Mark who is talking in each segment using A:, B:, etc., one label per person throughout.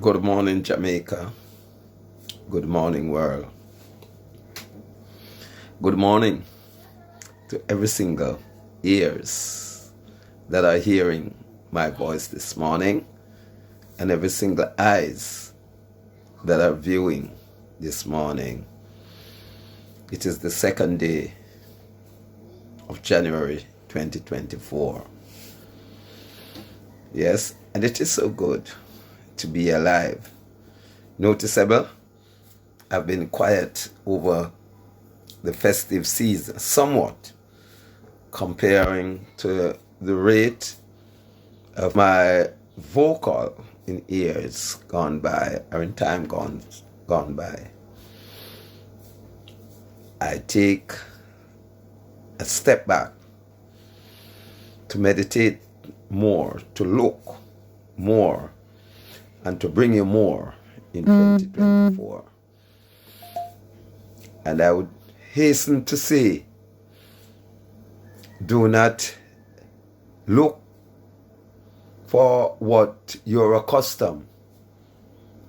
A: Good morning, Jamaica. Good morning, world. Good morning to every single ears that are hearing my voice this morning and every single eyes that are viewing this morning. It is the second day of January 2024. Yes, and it is so good to be alive. Noticeable, I've been quiet over the festive season somewhat, comparing to the rate of my vocal in years gone by or in time gone by. I take a step back to meditate more, to look more, and to bring you more in 2024. And I would hasten to say, do not look for what you're accustomed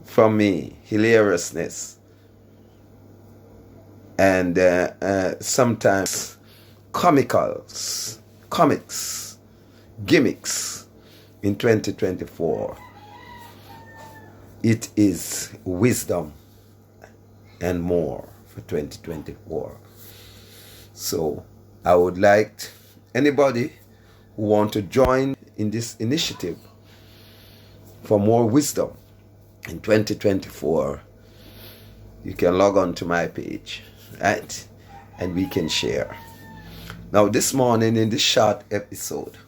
A: from me, hilariousness, and sometimes comics, gimmicks in 2024. It is wisdom and more for 2024. So I would like anybody who want to join in this initiative for more wisdom in 2024, you can log on to my page, right? And we can share. Now this morning in this short episode,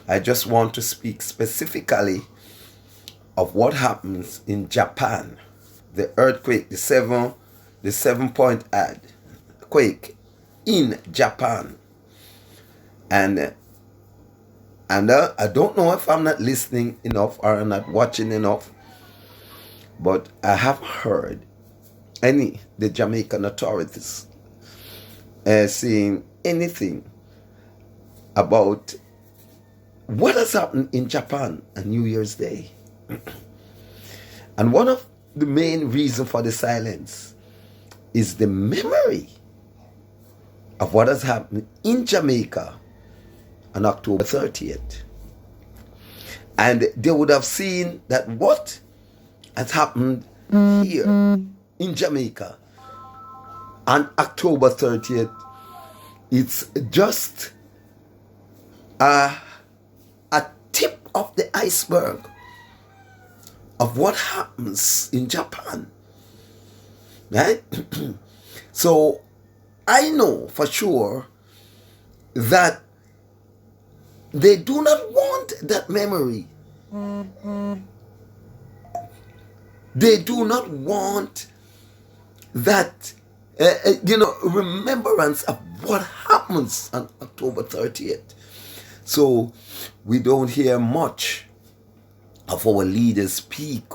A: I just want to speak specifically of what happens in Japan. The earthquake, the 7-point quake in Japan. And I don't know if I'm not listening enough or not watching enough, but I have heard the Jamaican authorities saying anything about what has happened in Japan on New Year's Day. And one of the main reasons for the silence is the memory of what has happened in Jamaica on October 30th. And they would have seen that what has happened here in Jamaica on October 30th, it's just a tip of the iceberg of what happens in Japan, right? So I know for sure that they do not want that memory. They do not want that, remembrance of what happens on October 30th. So we don't hear much of our leaders speak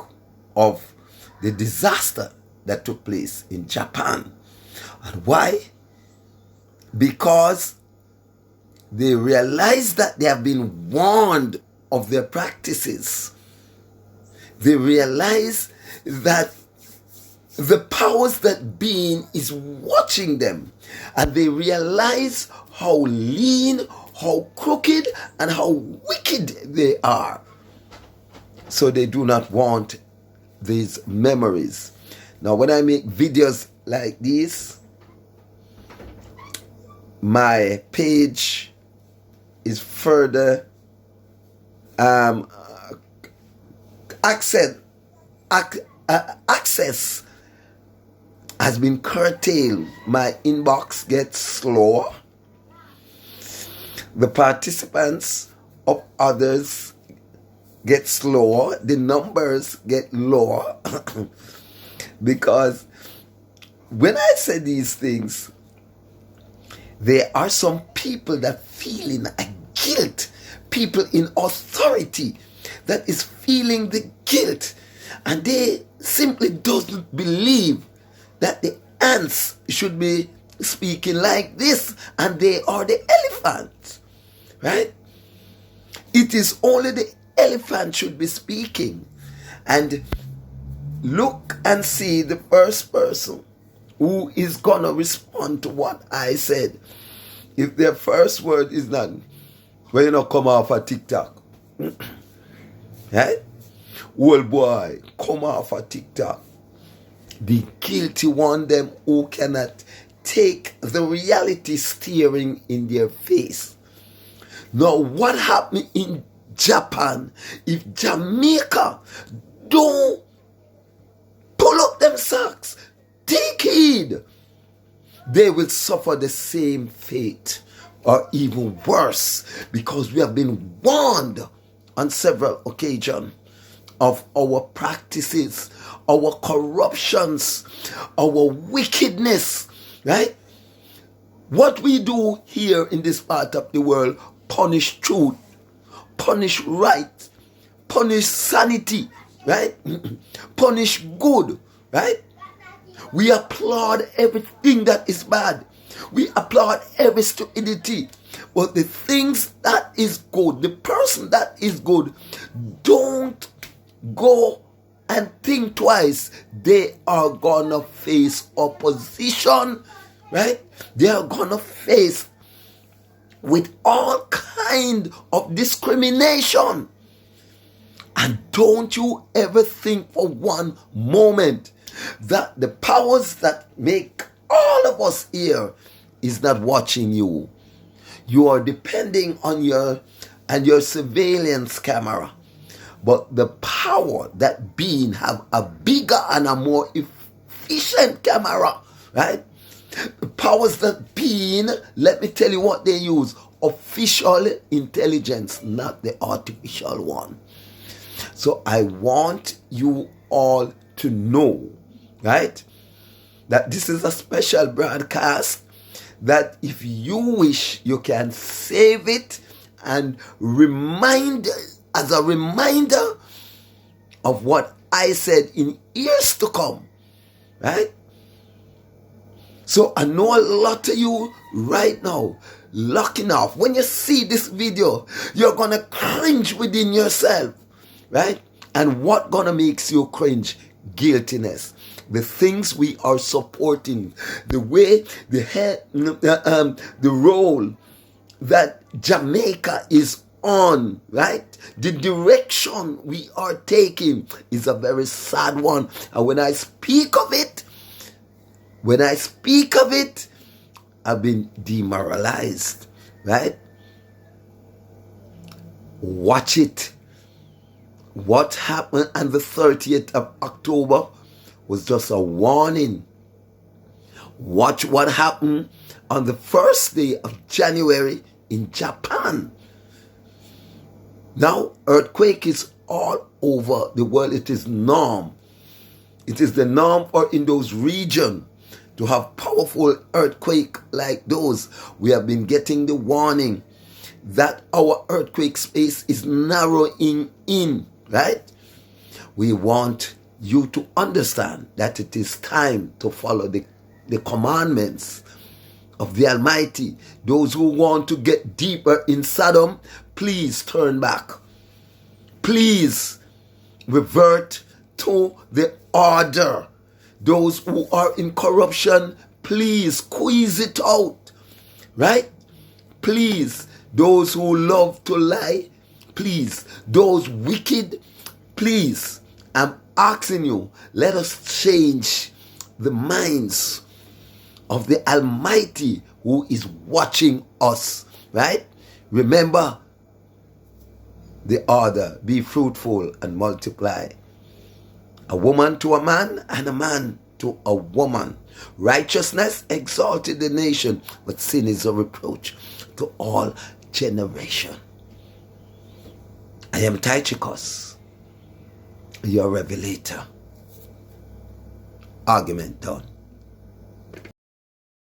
A: of the disaster that took place in Japan. And why? Because they realize that they have been warned of their practices. They realize that the powers that be is watching them. And they realize how lean, how crooked, and how wicked they are. So they do not want these memories. Now, when I make videos like this, my page is further access has been curtailed. My inbox gets slower. The participants of others get slower, the numbers get lower. Because when I say these things, there are some people that feeling a guilt, people in authority that is feeling the guilt, and they simply doesn't believe that the ants should be speaking like this and they are the elephant, right? It is only the elephant should be speaking. and look and see the first person who is gonna respond to what I said. If their first word is not, well, you know, come off a TikTok. Right? Old boy, come off a TikTok. The guilty one, them who cannot take the reality staring in their face. Now, what happened in Japan? If Jamaica don't pull up them socks, take heed, they will suffer the same fate or even worse, because we have been warned on several occasions of our practices, our corruptions, our wickedness, right? What we do here in this part of the world, punish truth, punish right, punish sanity, right? Punish good, right? We applaud everything that is bad. We applaud every stupidity. But the things that is good, the person that is good, don't go and think twice. They are gonna face opposition, right? They are gonna face with all kind of discrimination. And don't you ever think for one moment that the powers that make all of us here is not watching you. You are depending on your surveillance camera. But the power that being have a bigger and a more efficient camera, right? The powers that being, let me tell you what they use. Official intelligence, not the artificial one. So I want you all to know, right, that this is a special broadcast, that if you wish, you can save it and as a reminder of what I said in years to come, right? So I know a lot of you right now locking off. When you see this video, you're gonna cringe within yourself, right? And what gonna makes you cringe? Guiltiness. The things we are supporting, the way the role that Jamaica is on, right? The direction we are taking is a very sad one. And when I speak of it, I've been demoralized, right? Watch it. What happened on the 30th of October was just a warning. Watch what happened on the first day of January in Japan. Now, earthquake is all over the world. It is norm. It is the norm for in those regions to have powerful earthquake like those. We have been getting the warning that our earthquake space is narrowing in, right? We want you to understand that it is time to follow the commandments of the Almighty. Those who want to get deeper in Sodom, please turn back. Please revert to the order. Those who are in corruption, please squeeze it out, right? Please, those who love to lie, please. Those wicked, please. I'm asking you, let us change the minds of the Almighty who is watching us, right? Remember the order, be fruitful and multiply. A woman to a man and a man to a woman. Righteousness exalted the nation, but sin is a reproach to all generation. I am Tychicus, your revelator. Argument done.